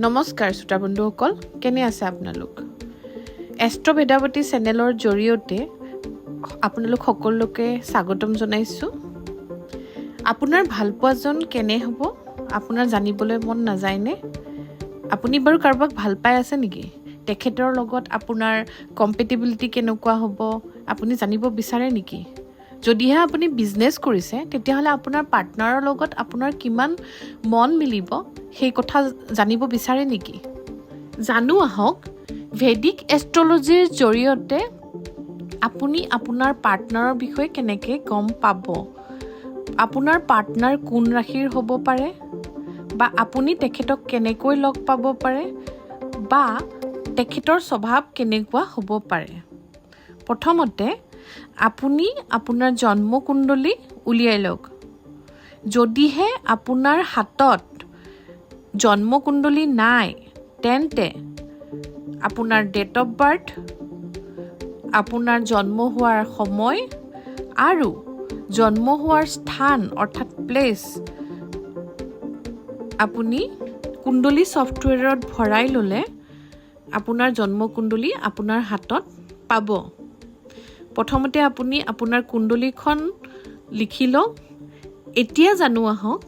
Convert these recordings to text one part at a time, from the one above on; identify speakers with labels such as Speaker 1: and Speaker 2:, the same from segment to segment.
Speaker 1: নমস্কাৰ শ্ৰোতা বন্ধুসকল, কেনে আছে আপোনালোক? এষ্ট্ৰ বেদাৱতী চেনেলৰ জৰিয়তে আপোনালোক সকলোকে স্বাগতম জনাইছোঁ। আপোনাৰ ভালপোৱাজন কেনে হ'ব আপোনাৰ জানিবলৈ মন নাযায়নে? আপুনি বাৰু কাৰোবাক ভাল পাই আছে নেকি? তেখেতৰ লগত আপোনাৰ কম্পেটিবিলিটি কেনেকুৱা হ'ব আপুনি জানিব বিচাৰে নেকি? যদিহে আপুনি বিজনেছ কৰিছে তেতিয়াহ'লে আপোনাৰ পাৰ্টনাৰৰ লগত আপোনাৰ কিমান মন মিলিব সেই কথা জানিব বিচাৰে নেকি? জানো আহক, ভেদিক এষ্ট্ৰলজিৰ জৰিয়তে আপুনি আপোনাৰ পাৰ্টনাৰৰ বিষয়ে কেনেকৈ গম পাব। আপোনাৰ পাৰ্টনাৰ কোন ৰাশিৰ হ'ব পাৰে, বা আপুনি তেখেতক কেনেকৈ লগ পাব পাৰে, বা তেখেতৰ স্বভাৱ কেনেকুৱা হ'ব পাৰে। প্ৰথমতে আপুনি আপোনাৰ জন্মকুণ্ডলী উলিয়াই লওক। যদিহে আপোনাৰ হাতত জন্মকুণ্ডলী নাই তেন্তে আপোনাৰ ডেট অফ বাৰ্থ, আপোনাৰ জন্ম হোৱাৰ সময় আৰু জন্ম হোৱাৰ স্থান অৰ্থাৎ প্লেচ আপুনি কুণ্ডলী ছফ্টৱেৰত ভৰাই ল'লে আপোনাৰ জন্মকুণ্ডলী আপোনাৰ হাতত পাব। প্ৰথমতে আপুনি আপোনাৰ কুণ্ডলীখন লিখি লওক। এতিয়া জানো আহক,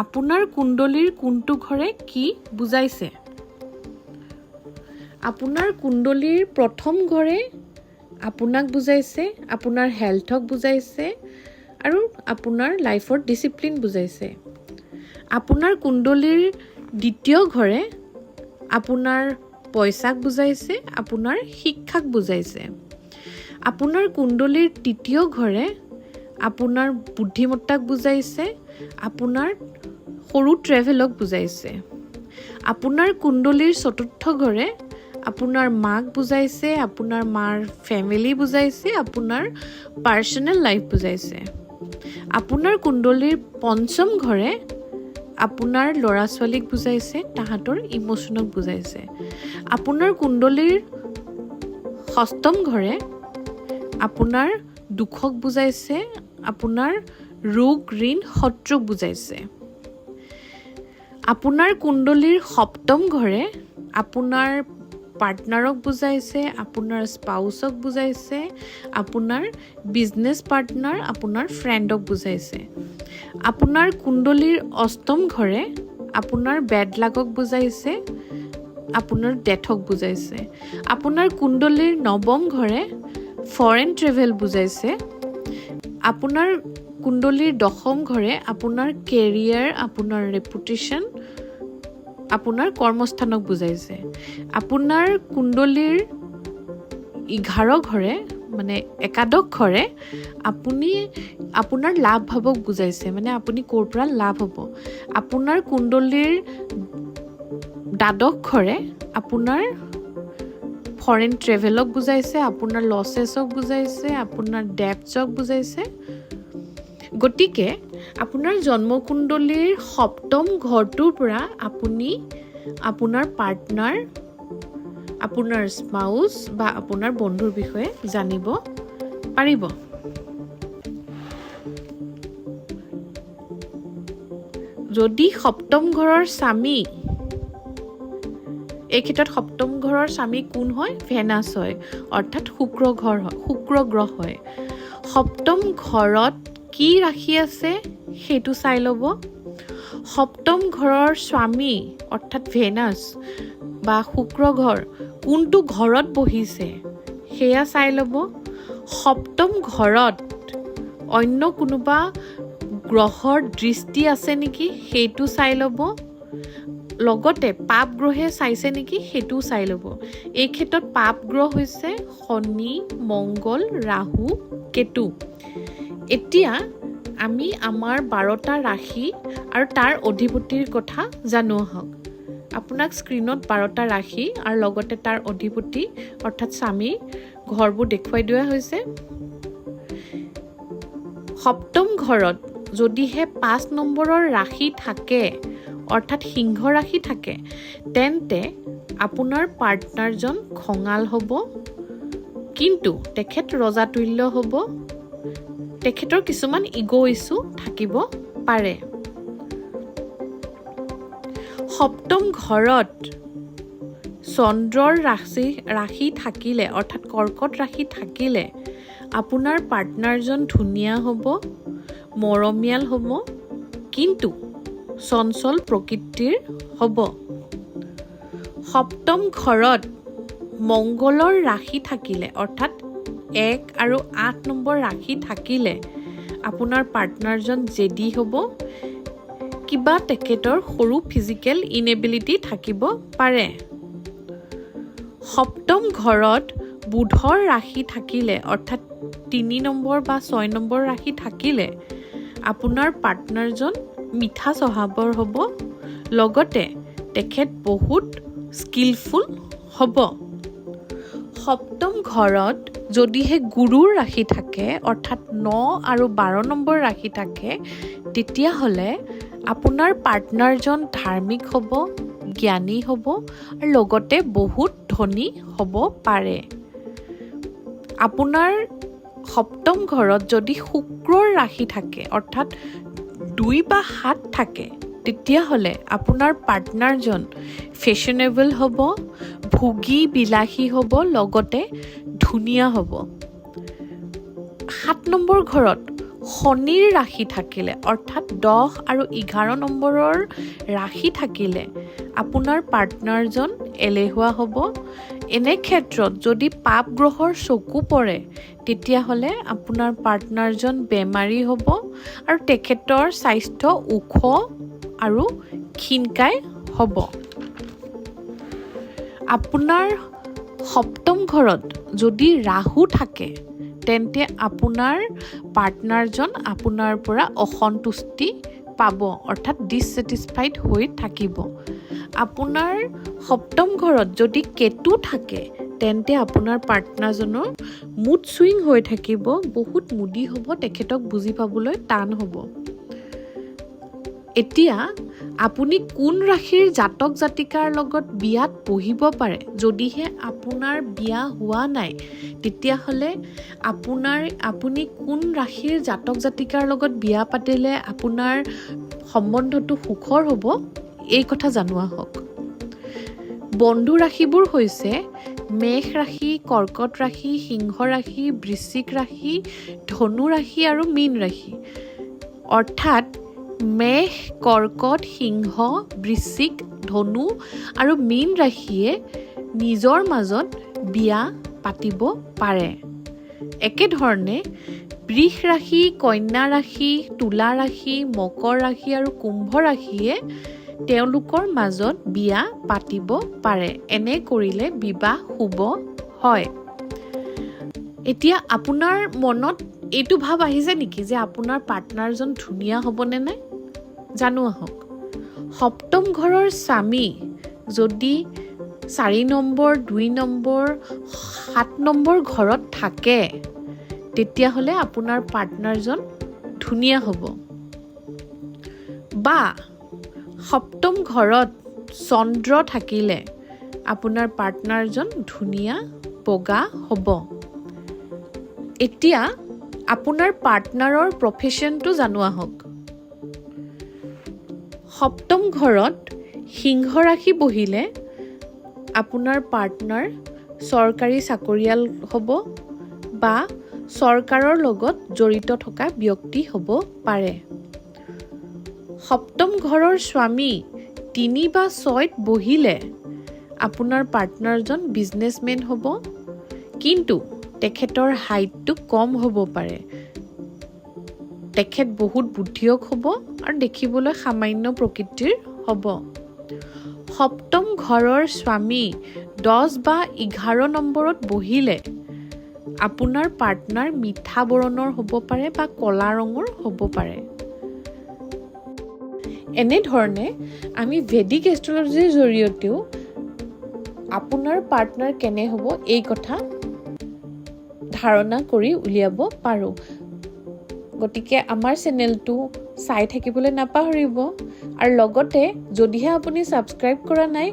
Speaker 1: আপোনাৰ কুণ্ডলীৰ কোনটো ঘৰে কি বুজাইছে। আপোনাৰ কুণ্ডলীৰ প্ৰথম ঘৰে আপোনাক বুজাইছে, আপোনাৰ হেল্থক বুজাইছে আৰু আপোনাৰ লাইফৰ ডিচিপ্লিন বুজাইছে। আপোনাৰ কুণ্ডলীৰ দ্বিতীয় ঘৰে আপোনাৰ পইচাক বুজাইছে, আপোনাৰ শিক্ষাক বুজাইছে। আপোনাৰ কুণ্ডলীৰ তৃতীয় ঘৰে আপোনাৰ বুদ্ধিমত্তাক বুজাইছে, আপোনাৰ সৰু ট্ৰেভেলক বুজাইছে। আপোনাৰ কুণ্ডলীৰ চতুৰ্থ ঘৰে আপোনাৰ মাক বুজাইছে, আপোনাৰ মাৰ ফেমিলি বুজাইছে, আপোনাৰ পাৰ্চনেল লাইফ বুজাইছে। আপোনাৰ কুণ্ডলীৰ পঞ্চম ঘৰে আপোনাৰ ল'ৰা ছোৱালীক বুজাইছে, তাহাঁতৰ ইম'চনক বুজাইছে। আপোনাৰ কুণ্ডলীৰ ষষ্ঠম ঘৰে আপোনাৰ দুখক বুজাইছে, আপোনাৰ ৰোগ ঋণ শত্ৰুক বুজাইছে। আপোনাৰ কুণ্ডলীৰ সপ্তম ঘৰে আপোনাৰ পাৰ্টনাৰক বুজাইছে, আপোনাৰ স্পাউচক বুজাইছে, আপোনাৰ বিজনেছ পাৰ্টনাৰ, আপোনাৰ ফ্ৰেণ্ডক বুজাইছে। আপোনাৰ কুণ্ডলীৰ অষ্টম ঘৰে আপোনাৰ বেড লাকক বুজাইছে, আপোনাৰ ডেথক বুজাইছে। আপোনাৰ কুণ্ডলীৰ নৱম ঘৰে ফৰেন ট্ৰেভেল বুজাইছে। আপোনাৰ কুণ্ডলীৰ দশম ঘৰে আপোনাৰ কেৰিয়াৰ, আপোনাৰ ৰেপুটেশ্যন, আপোনাৰ কৰ্মস্থানক বুজাইছে। আপোনাৰ কুণ্ডলীৰ 11 ঘৰে মানে একাদশ ঘৰে আপোনাৰ লাভ ভাৱক বুজাইছে, মানে আপুনি ক'ৰ পৰা লাভ হ'ব। আপোনাৰ কুণ্ডলীৰ দ্বাদশ ঘৰে আপোনাৰ ফৰেন ট্ৰেভেলক বুজাইছে, আপোনাৰ লছেছক বুজাইছে, আপোনাৰ ডেপছক বুজাইছে। গতিকে আপোনাৰ জন্মকুণ্ডলীৰ সপ্তম ঘৰটোৰ পৰা আপুনি আপোনাৰ পাৰ্টনাৰ, আপোনাৰ স্পাউচ বা আপোনাৰ বন্ধুৰ বিষয়ে জানিব পাৰিব। যদি সপ্তম ঘৰৰ স্বামী, এই ক্ষেত্ৰত সপ্তম ঘৰৰ স্বামী কোন হয়? ভেনাছ হয়, অৰ্থাৎ শুক্ৰ গ্ৰহ হয়। সপ্তম ঘৰত কি ৰাশি আছে সেইটো চাই ল'ব। সপ্তম ঘৰৰ স্বামী অৰ্থাৎ ভেনাছ বা শুক্ৰ ঘৰ কোনটো ঘৰত বহিছে সেয়া চাই ল'ব। সপ্তম ঘৰত অন্য কোনোবা গ্ৰহৰ দৃষ্টি আছে নেকি সেইটো চাই ল'ব। লগতে পাপ গ্ৰহে চাইছে নেকি সেইটোও চাই ল'ব। এই ক্ষেত্ৰত পাপ গ্ৰহ হৈছে শনি, মংগল, ৰাহু, কেতু। এতিয়া আমি আমাৰ 12টা ৰাশি আৰু তাৰ অধিপতিৰ কথা জানো আহক। আপোনাক স্ক্ৰীণত 12টা ৰাশি আৰু লগতে তাৰ অধিপতি অৰ্থাৎ স্বামী ঘৰবোৰ দেখুৱাই দিয়া হৈছে। সপ্তম ঘৰত যদিহে 5 নম্বৰৰ ৰাশি থাকে অৰ্থাৎ সিংহ ৰাশি থাকে তেন্তে আপোনাৰ পাৰ্টনাৰজন খঙাল হ'ব, কিন্তু তেখেত ৰজাতুল্য হ'ব। তেখেতৰ কিছুমান ইগ' ইছ্যু থাকিব পাৰে। সপ্তম ঘৰত চন্দ্ৰৰ ৰাশি থাকিলে অৰ্থাৎ কৰ্কট ৰাশি থাকিলে আপোনাৰ পাৰ্টনাৰজন ধুনীয়া হ'ব, মৰমীয়াল হ'ব, কিন্তু চঞ্চল প্ৰকৃতিৰ হ'ব। সপ্তম ঘৰত মংগলৰ ৰাশি থাকিলে অৰ্থাৎ 1 আৰু 8 নম্বৰ ৰাশি থাকিলে আপোনাৰ পাৰ্টনাৰজন জেদি হ'ব, কিবা তেখেতৰ সৰু ফিজিকেল ইনেবিলিটি থাকিব পাৰে। সপ্তম ঘৰত বুধৰ ৰাশি থাকিলে অৰ্থাৎ 3 নম্বৰ বা 6 নম্বৰ ৰাশি থাকিলে আপোনাৰ পাৰ্টনাৰজন মিঠা স্বভাৱৰ হ'ব, লগতে তেখেত বহুত স্কিলফুল হ'ব। সপ্তম ঘৰত যদিহে গুৰুৰ ৰাশি থাকে অৰ্থাৎ 9 আৰু 12 নম্বৰ ৰাশি থাকে তেতিয়াহ'লে আপোনাৰ পাৰ্টনাৰজন ধাৰ্মিক হ'ব, জ্ঞানী হ'ব আৰু লগতে বহুত ধনী হ'ব পাৰে। আপোনাৰ সপ্তম ঘৰত যদি শুক্ৰৰ ৰাশি থাকে অৰ্থাৎ 2 বা 7 থাকে তেতিয়াহ'লে আপোনাৰ পাৰ্টনাৰজন ফেশ্বনেবল হ'ব, ভোগী বিলাসী হ'ব, লগতে ধুনীয়া হ'ব। 7 নম্বৰ ঘৰত শনিৰ ৰাশি থাকিলে অৰ্থাৎ 10 আৰু 11 নম্বৰৰ ৰাশি থাকিলে আপোনাৰ পাৰ্টনাৰজন এলেহুৱা হ'ব। এনে ক্ষেত্ৰত যদি পাপ গ্ৰহৰ চকু পৰে তেতিয়াহ'লে আপোনাৰ পাৰ্টনাৰজন বেমাৰী হ'ব আৰু তেখেতৰ স্বাস্থ্য ওখ আৰু ক্ষীণকায় হ'ব। আপোনাৰ সপ্তম ঘৰত যদি ৰাহু থাকে তেন্তে আপোনাৰ পাৰ্টনাৰজন আপোনাৰ পৰা অসন্তুষ্টি পাব অৰ্থাৎ ডিছছেটিছফাইড হৈ থাকিব। আপোনাৰ সপ্তম ঘৰত যদি কেতু থাকে তেন্তে আপোনাৰ পাৰ্টনাৰজনৰ মুড ছুইং হৈ থাকিব, বহুত মুডি হ'ব, তেখেতক বুজি পাবলৈ টান হ'ব। এতিয়া আপুনি কোন ৰাশিৰ জাতক জাতিকাৰ লগত বিয়াত বহিব পাৰে? যদিহে আপোনাৰ বিয়া হোৱা নাই তেতিয়াহ'লে আপুনি কোন ৰাশিৰ জাতক জাতিকাৰ লগত বিয়া পাতিলে আপোনাৰ সম্বন্ধটো সুখৰ হ'ব এই কথা জনোৱা হওক। বন্ধু ৰাশিবোৰ হৈছে মেষ ৰাশি, কৰ্কট ৰাশি, সিংহ ৰাশি, বৃশ্চিক ৰাশি, ধনু ৰাশি আৰু মীন ৰাশি। অৰ্থাৎ মেষ, কৰ্কট, সিংহ, বৃশ্চিক, ধনু আৰু মীন ৰাশিয়ে নিজৰ মাজত বিয়া পাতিব পাৰে। একেধৰণে বৃষ ৰাশি, কন্যা ৰাশি, তুলা ৰাশি, মকৰ ৰাশি আৰু কুম্ভ ৰাশিয়ে তেওঁলোকৰ মাজত বিয়া পাতিব পাৰে। এনে কৰিলে বিবাহ শুভ হয়। এতিয়া আপোনাৰ মনত এইটো ভাৱ আহিছে নেকি যে আপোনাৰ পাৰ্টনাৰজন ধুনীয়া হ'বনে নাই? জানো আহক। সপ্তম ঘৰৰ স্বামী যদি 4 নম্বৰ, 2 নম্বৰ, 7 নম্বৰ ঘৰত থাকে তেতিয়াহ'লে আপোনাৰ পাৰ্টনাৰজন ধুনীয়া হ'ব। বা সপ্তম ঘৰত চন্দ্ৰ থাকিলে আপোনাৰ পাৰ্টনাৰজন ধুনীয়া বগা হ'ব। এতিয়া আপোনাৰ পাৰ্টনাৰৰ প্ৰফেশ্যনটো জনোৱা হওক। সপ্তম ঘৰত সিংহ ৰাশি বহিলে আপোনাৰ পাৰ্টনাৰ চৰকাৰী চাকৰিয়াল হ'ব বা চৰকাৰৰ লগত জড়িত থকা ব্যক্তি হ'ব পাৰে। সপ্তম ঘৰৰ স্বামী 3 বা 6ত বহিলে আপোনাৰ পাৰ্টনাৰজন বিজনেছমেন হ'ব, কিন্তু তেখেতৰ হাইটটো কম হ'ব পাৰে। তেখেত বহুত বুদ্ধিয়ক হ'ব আৰু দেখিবলৈ সামান্য প্ৰকৃতিৰ হ'ব। সপ্তম ঘৰৰ স্বামী 10 বা 11 নম্বৰত বহিলে আপোনাৰ পাৰ্টনাৰ মিঠা বৰণৰ হ'ব পাৰে বা ক'লা ৰঙৰ হ'ব পাৰে। এনেধৰণে আমি ভেদিক এষ্ট্ৰলজিৰ জৰিয়তেও আপোনাৰ পাৰ্টনাৰ কেনে হ'ব এই কথা ধাৰণা কৰি উলিয়াব পাৰোঁ। গতিকে আমাৰ চেনেলটো চাই থাকিবলৈ নাপাহৰিব আৰু লগতে যদিহে আপুনি ছাবস্ক্ৰাইব কৰা নাই,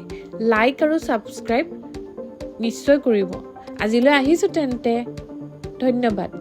Speaker 1: লাইক আৰু ছাবস্ক্ৰাইব নিশ্চয় কৰিব। আজিলৈ আহিছোঁ তেন্তে, ধন্যবাদ।